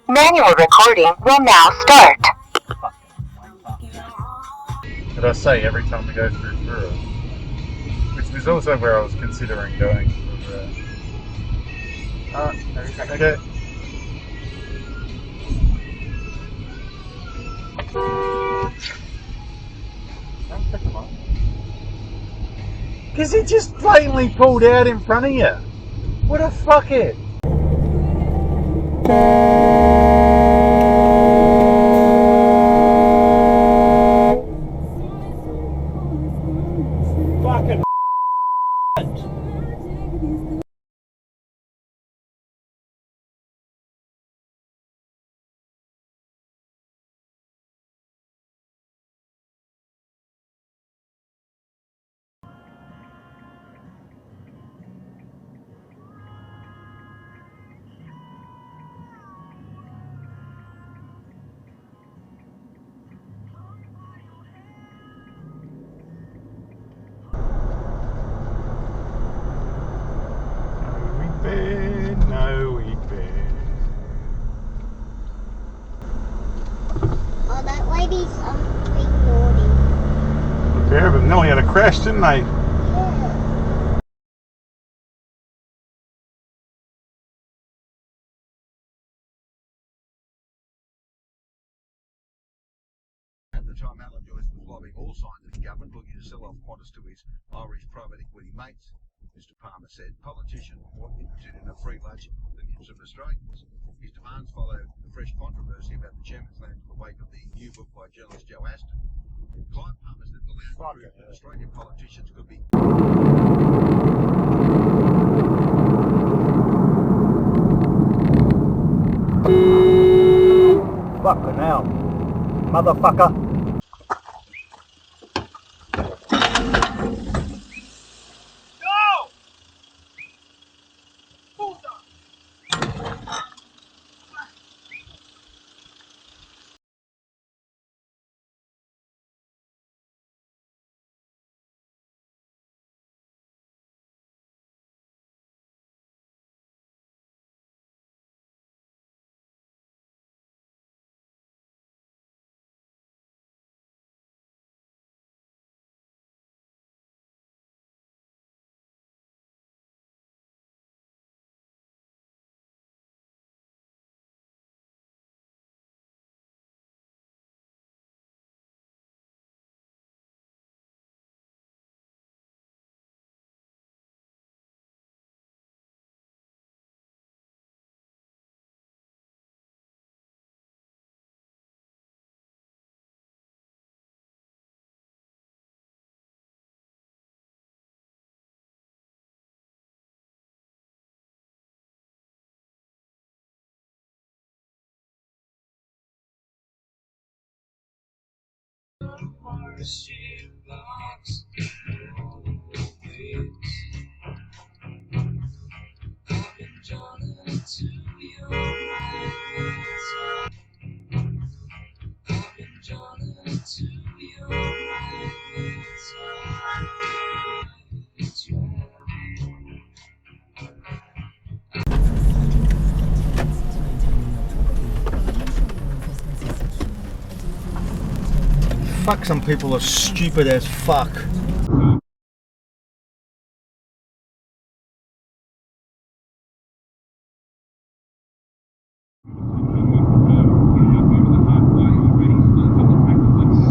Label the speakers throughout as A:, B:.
A: Manual recording will now start.
B: But I say every time we go through Fura, which was also where I was considering going for. Okay. Because he just blatantly pulled out in front of you. What a fuckhead.
C: Fucking
B: No, we bet.
D: Oh, that lady's recording.
B: A pair of them nearly had a crash, didn't they?
D: Yeah.
E: At the time, Alan Joyce was lobbying all sides of the government looking to sell off Qantas to his Irish private equity mates. Mr Palmer said politicians more interested in a free lunch than innocent Australians. His demands follow a fresh controversy about the chairman's land in the wake of the new book by journalist Joe Aston. Clive Palmer said the land proved that Australian politicians could be...
C: fucking hell. Motherfucker.
B: Fuck, some people are stupid as fuck.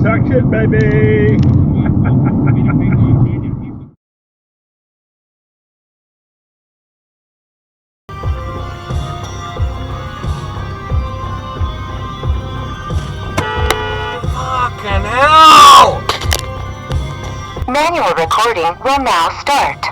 B: Suck it, baby!
C: Fucking hell!
A: Manual recording will now start.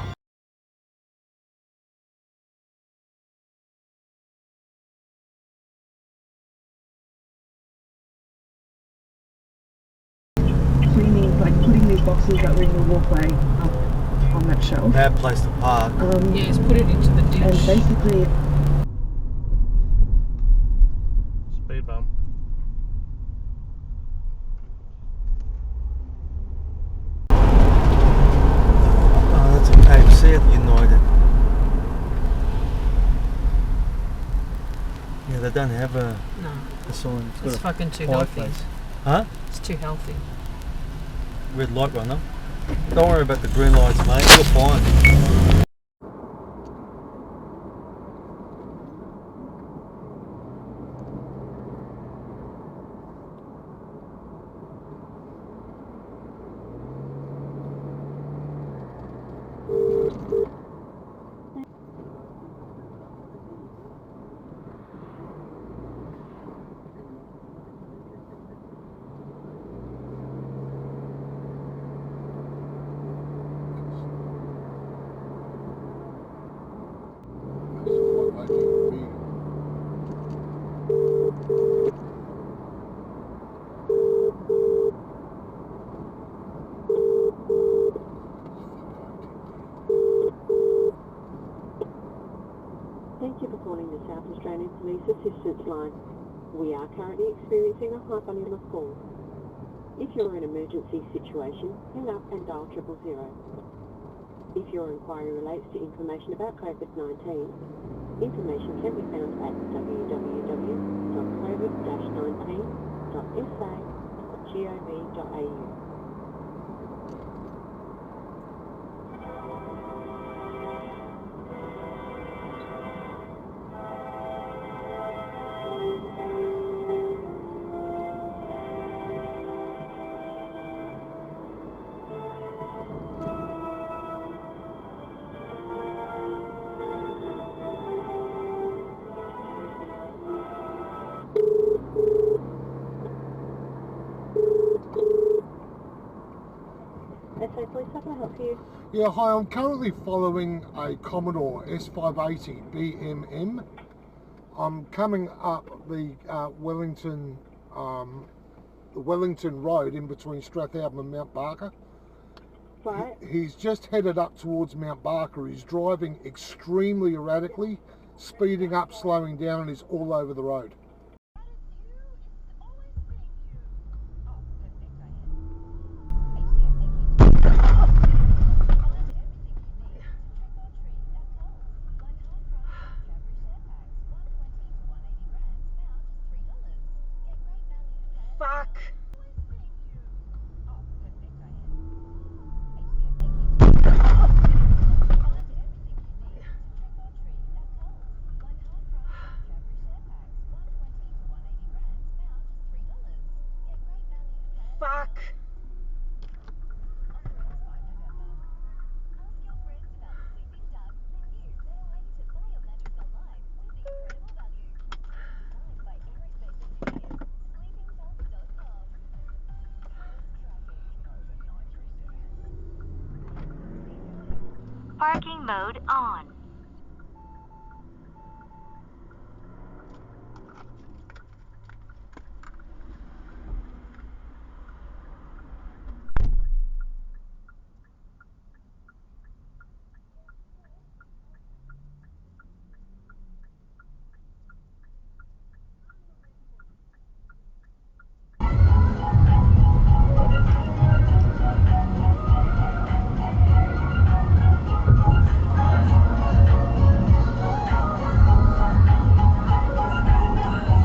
F: Putting these boxes that were in the walkway up on that shelf.
C: Bad place to park.
F: Yes, put it into the ditch. And basically...
B: Speed bump.
G: don't have a
H: No,
G: sign. It's got
H: it's
G: a
H: fucking too
G: pie
H: healthy.
G: face. Huh?
H: It's too healthy.
G: Red light runner. Don't worry about the green lights, mate. You're fine.
I: Thank you for calling the South Australian Police Assistance Line. We are currently experiencing a high volume of calls. If you're in an emergency situation, hang up and dial 000. If your inquiry relates to information about COVID-19, information can be found at www.covid-19.sa.gov.au. SA Police, how can I help you?
J: Yeah, hi, I'm currently following a Commodore S580 BMM. I'm coming up the Wellington Road in between Strathalbyn and Mount Barker.
I: Right.
J: He's just headed up towards Mount Barker. He's driving extremely erratically, speeding up, slowing down, and he's all over the road.
H: Fuck! Fuck!
A: Parking mode on.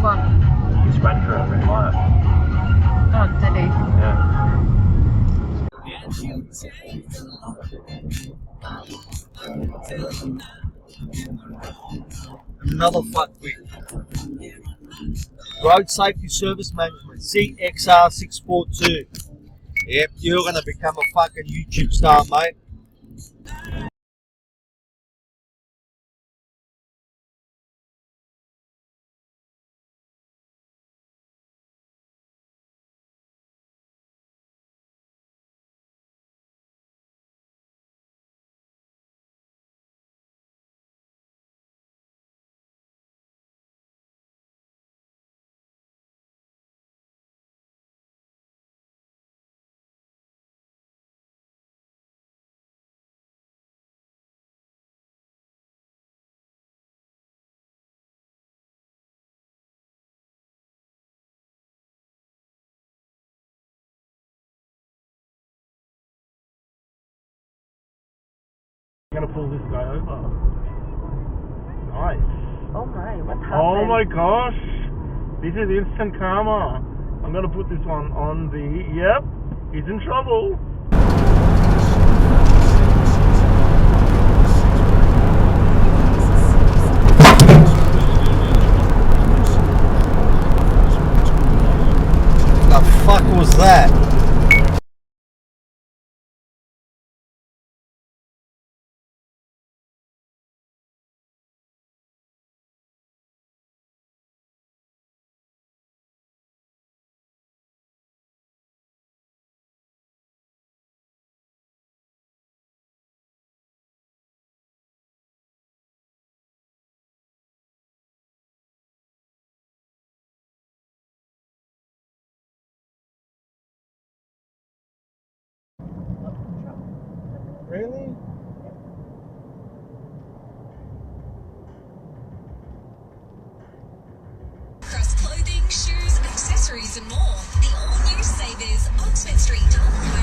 H: What?
B: Just ran through a red light.
H: Oh, did he?
B: Yeah.
G: Another fuck with Road Safety Service Management, CXR642. Yep, you're going to become a fucking YouTube star, mate.
B: I'm gonna pull this guy over. Nice.
F: Oh my, what happened?
K: Oh my gosh! This is instant karma. I'm gonna put this one on the... Yep, he's in trouble.
G: The fuck was that?
K: Really?
L: Across clothing, shoes, accessories and more. The all-new Savers, Oxford Street, Darwin.